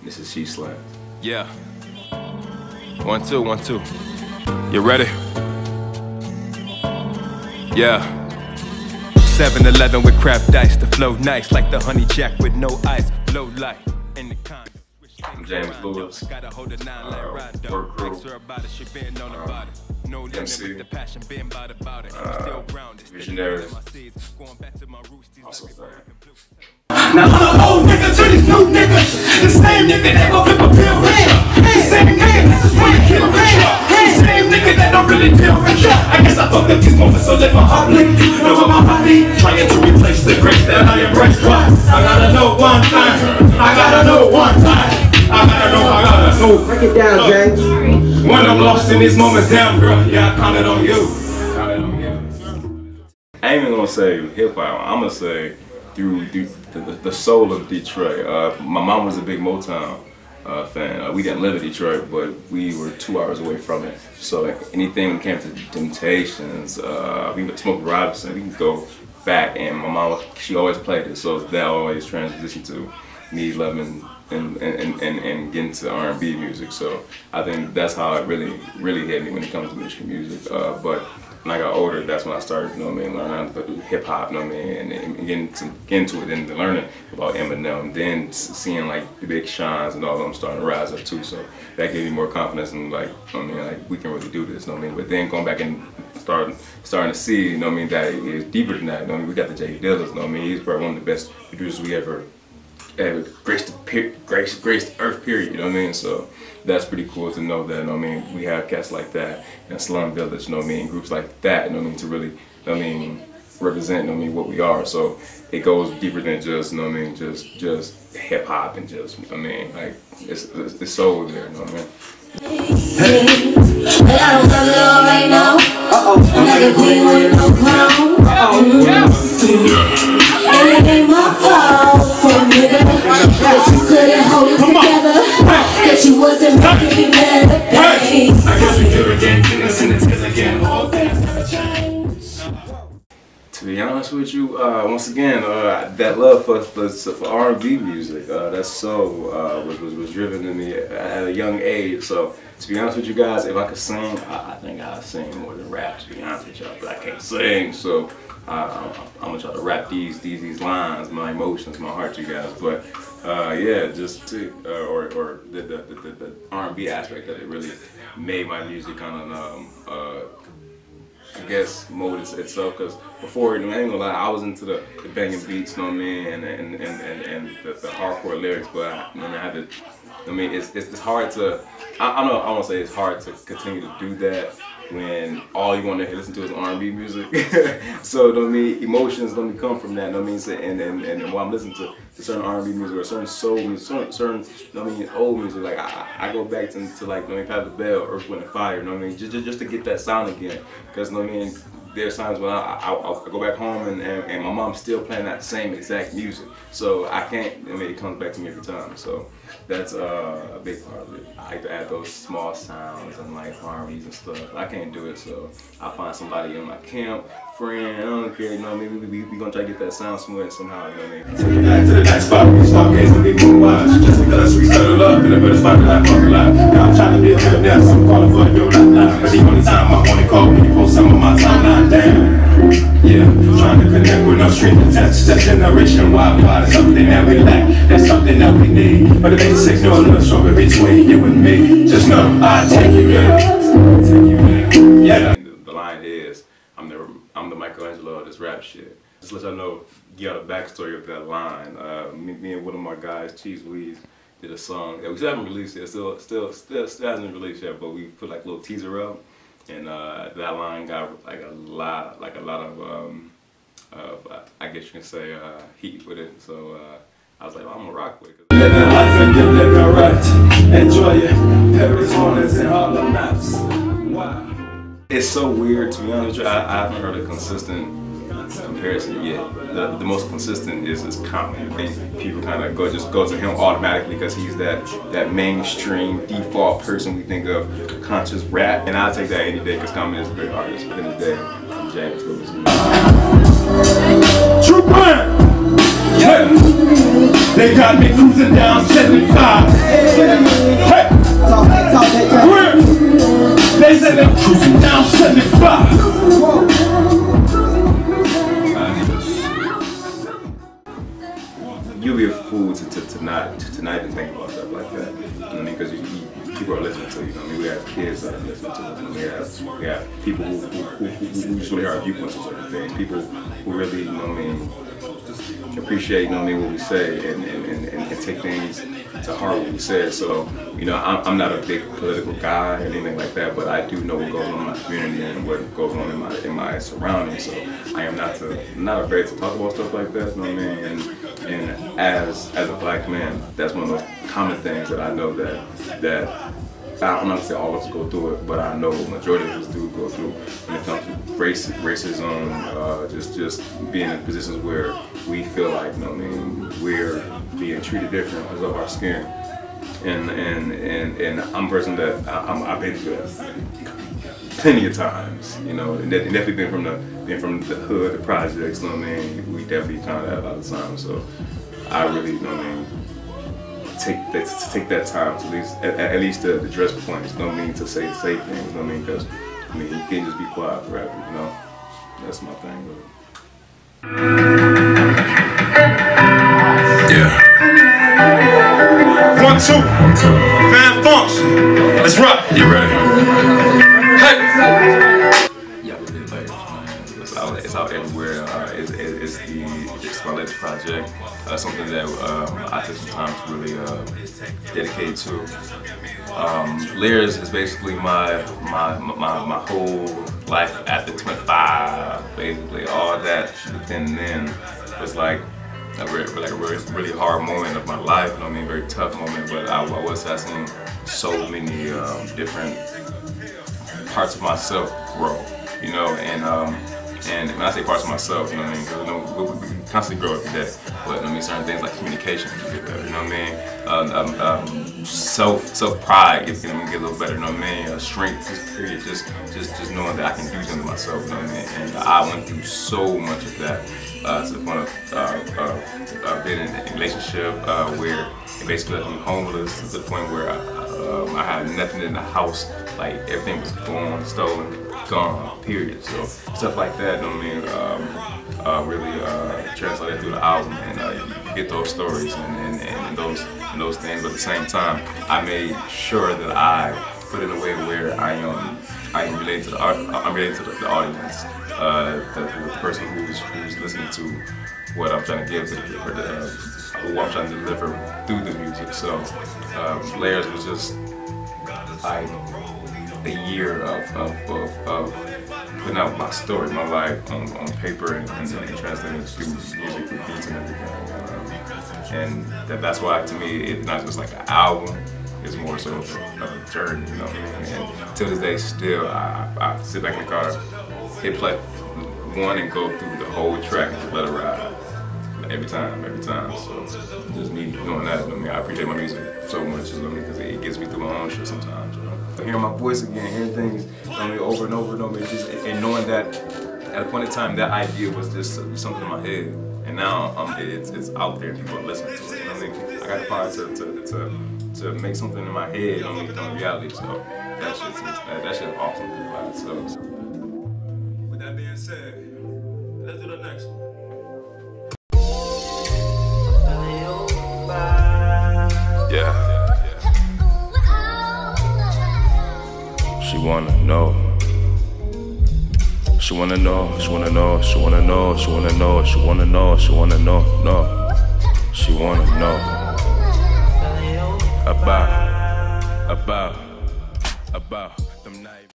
This is SHESLANTS. Yeah. 1, 2, 1, 2. You ready? Yeah. 7-Eleven with crab dice, the flow nice like the honey jack with no ice. Low light in the con. I'm James Lewis, work crew, MC, visionaries, also fan. Now I'm an old nigga to these new niggas. The same nigga that gon' flip a pill richer. The same nigga that's wanna kill richer. The same nigga that don't really feel richer. I guess I fucked up these moments, so let my heart bleed over my body, trying to replace the grace that I embraced. Why? I gotta know one thing. I gotta know one thing. I gotta know. Break it down, James. When I'm lost in these moments, damn girl, yeah, I counted on you. I ain't even gonna say hip hop. I'm gonna say through the soul of Detroit. My mom was a big Motown fan. We didn't live in Detroit, but we were 2 hours away from it. So anything when it came to Temptations, we could smoke Robinson, we can go back. And my mom, she always played it, so that always transitioned to me loving and getting to R&B music. So I think that's how it really hit me when it comes to music. But when I got older, that's when I started, you know what I mean, learning how to do hip hop, you know what I mean, and getting into it and learning about Eminem, then seeing like the Big Seans and all of them starting to rise up too. So that gave me more confidence and like, you know what I mean, like we can really do this, you know what I mean. But then going back and starting to see, you know what I mean, that it is deeper than that. You know what I mean, we got the J Dillas, you know what I mean. He's probably one of the best producers we ever graced the earth, period, you know what I mean? So that's pretty cool to know that, you know what I mean, we have cats like that in Slum Village, you know what I mean, groups like that, you know what I mean, to really, you know what I mean, represent, you know what I mean, what we are. So it goes deeper than just, you know what I mean, just hip hop and just, you know what I mean, like it's soul there, you know what I mean? But I don't got it all right now. I'm like a queen with no crown. And it ain't my fault for a nigga that you couldn't hold it together, that you wasn't making me mad at pain. I guess we do again, innocent until again, all things never change. To be honest with you, once again, that love for R&B music, that soul was driven in me at a young age. So to be honest with you guys, if I could sing, I think I'd sing more than rap, to be honest with y'all, but I can't sing. So I'm gonna try to rap these lines, my emotions, my heart, you guys. But yeah, just to or the R&B aspect that it really made my music kind of I guess mold itself. Because before, I ain't gonna lie, I was into the banging beats, you know what I mean, and the hardcore lyrics. But you know, I had to. I mean, it's hard to. I want to say it's hard to continue to do that when all you want to listen to is R&B music. So, you know what I mean, emotions don't come from that, you know what I mean? And while I'm listening to certain R&B music or certain soul music, certain you know what I mean, old music, like I go back to like, you know what I mean, Pat the Bell, Earth, Wind and Fire, you know what I mean, just to get that sound again. Because, you know what I mean, there's times when I go back home and my mom's still playing that same exact music. So I can't, I mean, it comes back to me every time. So that's a big part of it. I like to add those small sounds and like harmonies and stuff. I can't do it, so I find somebody in my camp, friend, I don't care, you know what I mean? We gonna try to get that sound somewhere somehow, you know what I mean? Take it back to the next spot, we start gazing big moon wise. Just because we settled up in a better spot than I fuck alive. Now I'm trying to be a good now, so I'm calling for a real life. But the only time I wanna call when you post some of my timeline, damn. Yeah, trying to connect with no string attached. That generation Wi-Fi is something that we lack. That's something that we need. But it makes a signal a little stronger between you and me. Just know I'll take you there. Yeah. The line is, I'm the Michelangelo of this rap shit. Just let y'all know, you got a backstory of that line. Me and one of my guys, Cheese Weeds, did a song that we still haven't released yet. Still hasn't been released yet, but we put like a little teaser up, and that line got like a lot of I guess you can say heat with it. So I was like, well, I'm gonna rock with it. Living life and get living right. Enjoy it. Paris mornings and Harlem nights. Wow. It's so weird, to be honest with you. I haven't heard a consistent comparison yet. The most consistent is his comment. People kind of go to him automatically because he's that mainstream default person we think of, conscious rap. And I take that any day because Common is a great artist. But in the day, I'm James Lewis. True plan. Yeah. They got me cruising down 75. not even think about stuff like that. You know what I mean? Because people are listening to you. You know what I mean? We have kids that are listening to us. We have people who just really hear our viewpoints on certain things. People who really, you know what I mean, appreciate, you know what I mean, what we say and take things to heart what we said. So, you know, I'm not a big political guy or anything like that, but I do know what goes on in my community and what goes on in my surroundings. So I am not afraid to talk about stuff like that, you know what I mean? And as a black man, that's one of those common things that I know that I'm not gonna say all of us go through it, but I know the majority of us do go through when it comes to racism, just being in positions where we feel like, you know what I mean, we're being treated different because of our skin. And I'm a person that I've been through that plenty of times, you know, and definitely being from the hood, the projects, you know what I mean, we definitely found that a lot of times. So I really, you know what I mean, take that time to at least to address points, you know what I mean, to say things, you know what I mean, because I mean, you can't just be quiet forever, you know. That's my thing, but. Yeah. 1, 2. Fan function. Let's rock. You ready? Hey. Yeah, we did layers, man. It's out everywhere. It's my latest project. Something that I took some time to really dedicate to. Layers is basically my whole life after 25. Basically, all that within then was like a really hard moment of my life. You know what I mean, very tough moment. But I was seeing so many different parts of myself grow. You know, and when I say parts of myself, you know what I mean, because you know, we constantly grow every day. But I mean, certain things like communication can get better. You know what I mean? Self pride get a little better. You know what I mean? Strength, period. Just knowing that I can do something myself. You know what I mean? And I went through so much of that to the point of being in a relationship where it basically left me homeless to the point where I had nothing in the house. Like everything was gone, stolen, gone, period. So stuff like that, you know what I mean, really translated through the album, and you get those stories and those things. But at the same time, I made sure that I put it in a way where I am related to the audience, the person who's listening to what I'm trying to give to who I'm trying to deliver through the music. So Layers was just like a year of putting out my story, my life on paper and translating it through music, through beats and everything. And that's why, to me, it's not just like an album, it's more so of a journey, you know what I mean? And till this day still, I sit back in the car, hit play one and go through the whole track and let it ride. Every time. So just me doing that. I mean, I appreciate my music so much, you know, because it gets me through my own shit sometimes. You know, hearing my voice again, hearing things, you know, over and over and over, and knowing that at a point in time that idea was just something in my head, and now it's out there. People are listening to it. You know what I mean? I got the power to make something in my head, you know, become reality. So that shit's awesome about it. So with that being said, let's do the next one. Yeah. She wanna know. She wanna know. She wanna know. She wanna know. She wanna know. She wanna know. She wanna know. No. She wanna know about them nights.